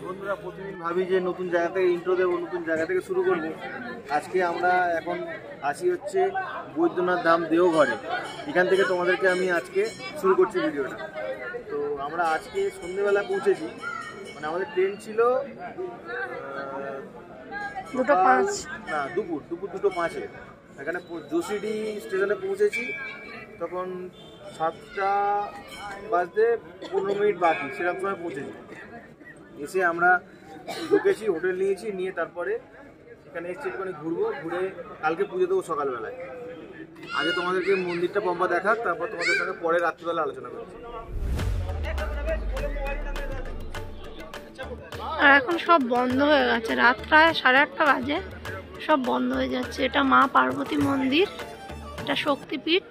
বন্ধুরা প্রতিদিন ভাবি যে নতুন জায়গা থেকে ইন্ট্রো দেবো, নতুন জায়গা থেকে শুরু করব। আজকে আমরা এখন আসি হচ্ছে বৈদ্যনাথ ধাম দেওঘরে। এখান থেকে তোমাদেরকে আমি আজকে শুরু করছি ভিডিওটা। তো আমরা আজকে সন্ধ্যেবেলা পৌঁছেছি, মানে আমাদের ট্রেন ছিল 2:05 না দুপুর 2:05-এ। এখানে জোশিডি স্টেশনে পৌঁছেছি তখন 7টা বাজতে 15 মিনিট বাকি, সেরকম সময় পৌঁছেছি। এসে আমরা ঢুকেছি, হোটেল নিয়েছি, নিয়ে তারপরে এখানে এসছি একটুখানি ঘুরবো, ঘুরে কালকে পুজো দেবো সকালবেলায়। আগে তোমাদেরকে মন্দিরটা পম্পা দেখাক, তারপর তোমাদের সঙ্গে পরে রাত্রিবেলা আলোচনা করছি। আর এখন সব বন্ধ হয়ে গেছে, রাত প্রায় 8:30 বাজে, সব বন্ধ হয়ে যাচ্ছে। এটা মা পার্বতী মন্দির, এটা শক্তিপীঠ।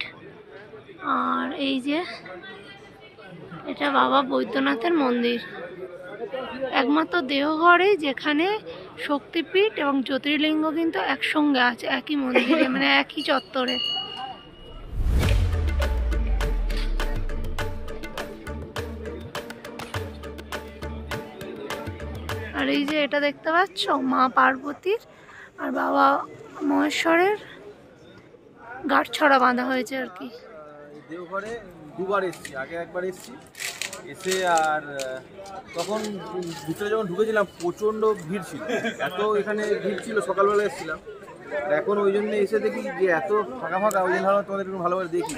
আর এই যে এটা বাবা বৈদ্যনাথের মন্দির, একমাত্র দেওঘরে যেখানে শক্তিপীঠ এবং জ্যোতির্লিঙ্গ কিন্তু একসঙ্গে আছে একই মন্দিরে, মানে একই চত্বরে। আর এই যে এটা দেখতে পাচ্ছ মা পার্বতীর আর বাবা মহেশ্বরের গাঁটছড়া বাঁধা হয়েছে আর কি। দেওঘরে দুবার এসেছি, আগে একবার এসেছি, এসে আর তখন ভিতরে যখন ঢুকেছিলাম প্রচণ্ড ভিড় ছিল, এত এখানে ভিড় ছিল, সকালবেলা এসেছিলাম। এখন ওই জন্য এসে দেখি যে এত ফাঁকা ফাঁকা, ওই জন্য ভালো তোমাদের একটু ভালোভাবে দেখি।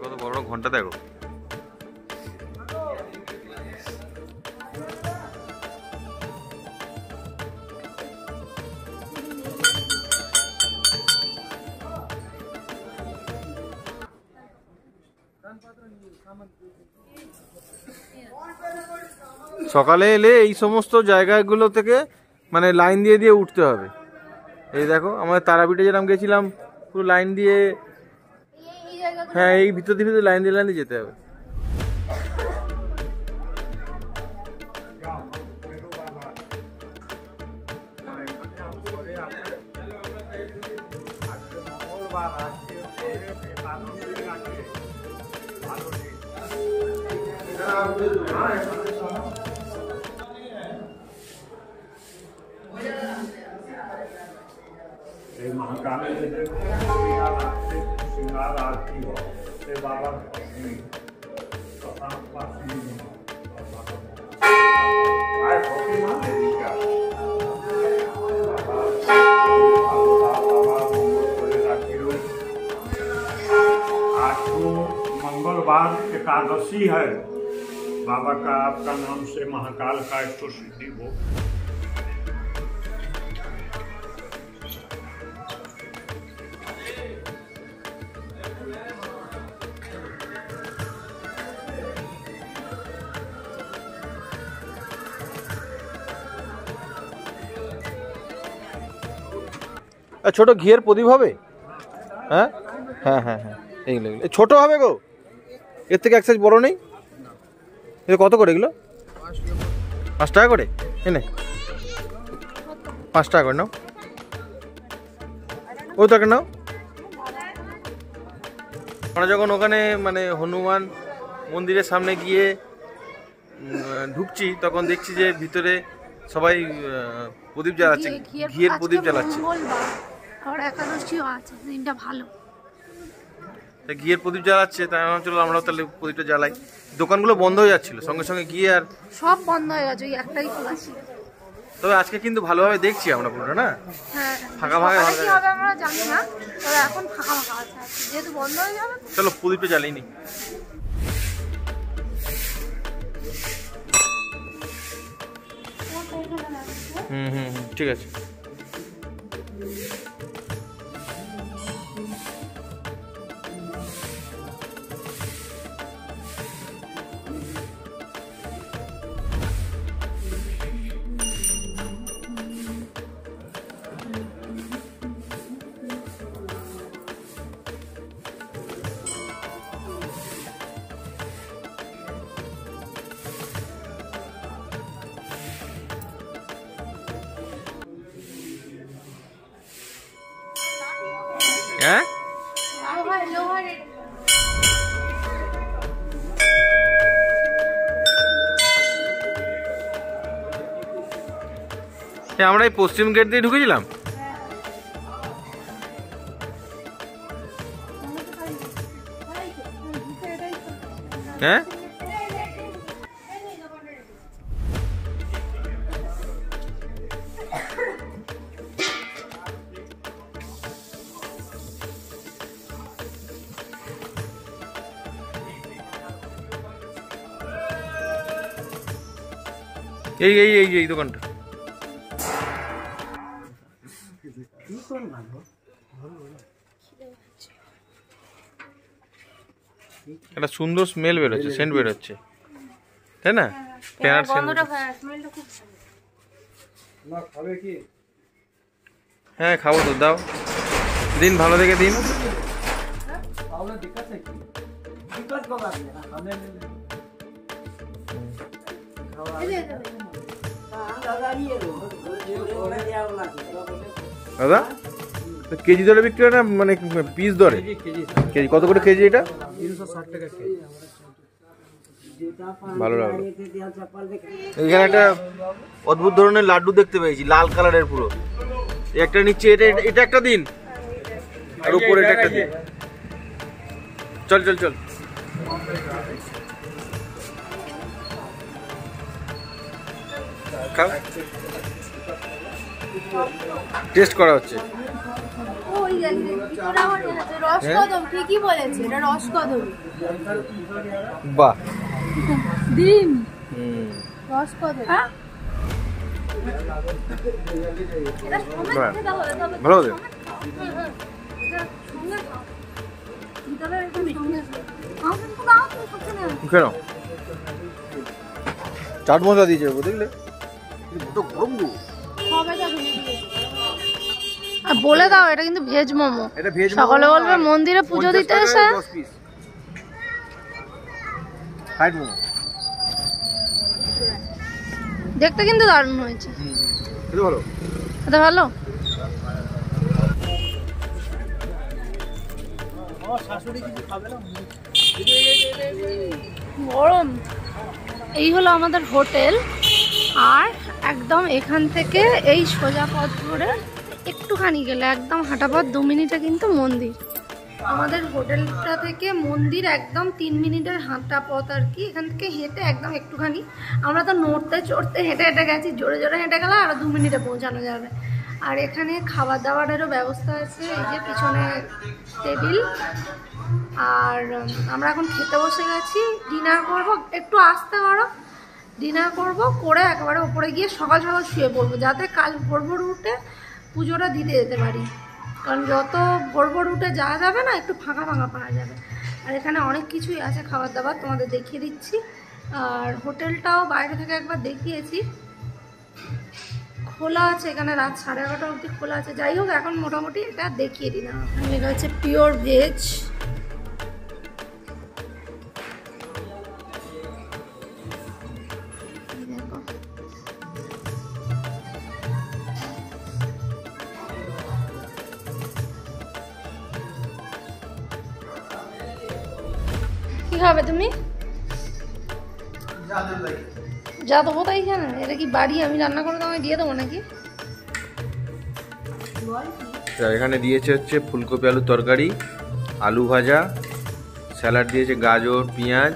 কত বড় ঘন্টা দেখো। সকালে এলে এই সমস্ত জায়গাগুলো থেকে মানে লাইন দিয়ে দিয়ে উঠতে হবে। এই দেখো আমাদের তারাপীঠে যেরকম গেছিলাম, পুরো লাইন দিয়ে, হ্যাঁ এই ভিতর দিয়ে লাইন দিয়ে যেতে হবে। महाकाल श्रृंगार आरती हो बाबा आज तो मंगलवार एकादशी है। बाबा का आपका नाम से महाकाल का इष्ट सिद्धि हो। ছোট ঘিয়ের প্রদীপ হবে? হ্যাঁ হ্যাঁ হ্যাঁ হ্যাঁ এইগুলো ছোট হবে গো, এর থেকে এক সাইজ বড় নেই। এটা কত করে এগুলো? 5 টাকা করে। এনে 5 টাকা করে নাও, ওই টাকা নাও। আমরা যখন ওখানে মানে হনুমান মন্দিরের সামনে গিয়ে ঢুকছি তখন দেখছি যে ভিতরে সবাই প্রদীপ জ্বালাচ্ছে, ঘিয়ের প্রদীপ জ্বালাচ্ছে। ঘিয়ের প্রদীপ জ্বালাচ্ছে, তাই আমি চলো আমরাও তাহলে প্রদীপটা জ্বালাই। দোকানগুলো বন্ধ হয়ে যাচ্ছিল, সঙ্গে সঙ্গে গিয়ে আর সব বন্ধ হয়ে গেছে, ওই একটাই খোলা ছিল। তবে আজকে কিন্তু ভালোভাবে দেখছি আমরা পুরোটা, না হ্যাঁ ফাঁকা ফাঁকা কি হবে আমরা জানি না, তবে এখন ফাঁকা ফাঁকা আছে, যেহেতু বন্ধ হয়ে যাবে। চলো প্রদীপটা জ্বালিয়ে নি। ঠিক আছে। আমরা এই পশ্চিম গেট দিয়ে ঢুকেছিলাম। হ্যাঁ এই এই এই এই দোকানটা একটা সুন্দর স্মেল বেরোচ্ছে, সেন্ট বেরোচ্ছে, তাই না? কেনার সেন্ট। হ্যাঁ খাবো তো, দাও দিন, ভালো দেখে দিন। দাদা কেজি দরে বিক্রি হয় না, মানে পিস দরে? কেজি কত করে কেজি এটা? 360 টাকা কেজি। ভালো লাগলো। এখানে একটা অদ্ভুত ধরনের লাড্ডু দেখতে পেয়েছি, লাল কালারের পুরো। একটা নিচ্ছে, এটা এটা একটা দিন, আর উপরে এটা একটা দিন। চল চল চল। টেস্ট করা হচ্ছে। রসকদম, ঠিকই বলেছে, এটা রসকদম। বাহ, ডিম রসকদম। ভালো হবে। কেন চাট মশলা দিয়েছে দেখলে? আর বলে দাও, এটা কিন্তু ভেজ মোমো। এটা ভেজ। সকালে বলবে মন্দিরে পুজো দিতে এসে। দেখতে কিন্তু দারুণ হয়েছে। খেতে ভালো, খেতে ভালো। গরম। এই হলো আমাদের হোটেল, আর একদম এখান থেকে এই সোজা পথ ধরে একটুখানি গেলে একদম হাঁটা পথ 2 মিনিটে কিন্তু মন্দির। আমাদের হোটেলটা থেকে মন্দির একদম 3 মিনিটের হাঁটা পথ আর কি। এখান থেকে হেঁটে একদম একটুখানি, আমরা তো নড়তে চড়তে হেঁটে হেঁটে গেছি, জোরে জোরে হেঁটে গেলে আরও 2 মিনিটে পৌঁছানো যাবে। আর এখানে খাবার দাবারেরও ব্যবস্থা আছে, এই যে পিছনে টেবিল। আর আমরা এখন খেতে বসে গেছি, ডিনার করব। একটু আসতে পারো, ডিনার করব, করে একেবারে ওপরে গিয়ে সকাল সকাল শুয়ে পড়বো, যাতে কাল ভোর ভোর উঠে পুজোটা দিতে যেতে পারি। কারণ যত ভোর ভোর উঠে যাওয়া যাবে না, একটু ফাঁকা ফাঁকা পাওয়া যাবে। আর এখানে অনেক কিছুই আছে খাবার দাবার, তোমাদের দেখিয়ে দিচ্ছি। আর হোটেলটাও বাইরে থেকে একবার দেখিয়েছি, খোলা আছে এখানে, রাত 11:30 অবধি খোলা আছে। যাই হোক, এখন মোটামুটি এটা দেখিয়ে দিলাম। এটা হচ্ছে পিওর ভেজ। কি খাবে তুমি? যা দেবো তাই খানা? এটা কি বাড়ি আমি রান্না করে তোমায় দিয়ে দেবো নাকি? এখানে দিয়েছে হচ্ছে ফুলকপি আলুর তরকারি, আলু ভাজা, স্যালাড দিয়েছে, গাজর, পেঁয়াজ,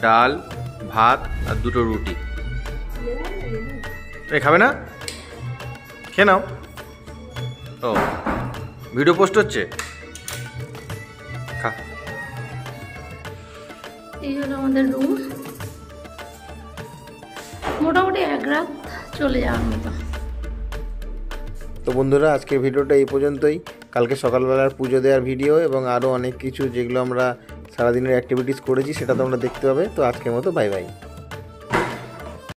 ডাল, ভাত আর 2টো রুটি। এই খাবে না? খেয়ে নাও। ও ভিডিও পোস্ট হচ্ছে, খা। এই হলো আমাদের রুম, মোটামুটি 1 রাত চলে যাওয়ার মতো। তো বন্ধুরা, আজকের ভিডিওটা এই পর্যন্তই। কালকে সকালবেলার পুজো দেওয়ার ভিডিও এবং আরও অনেক কিছু যেগুলো আমরা সারাদিনের অ্যাক্টিভিটিস করেছি সেটা তোমরা দেখতে পাবে। তো আজকের মতো বাই বাই।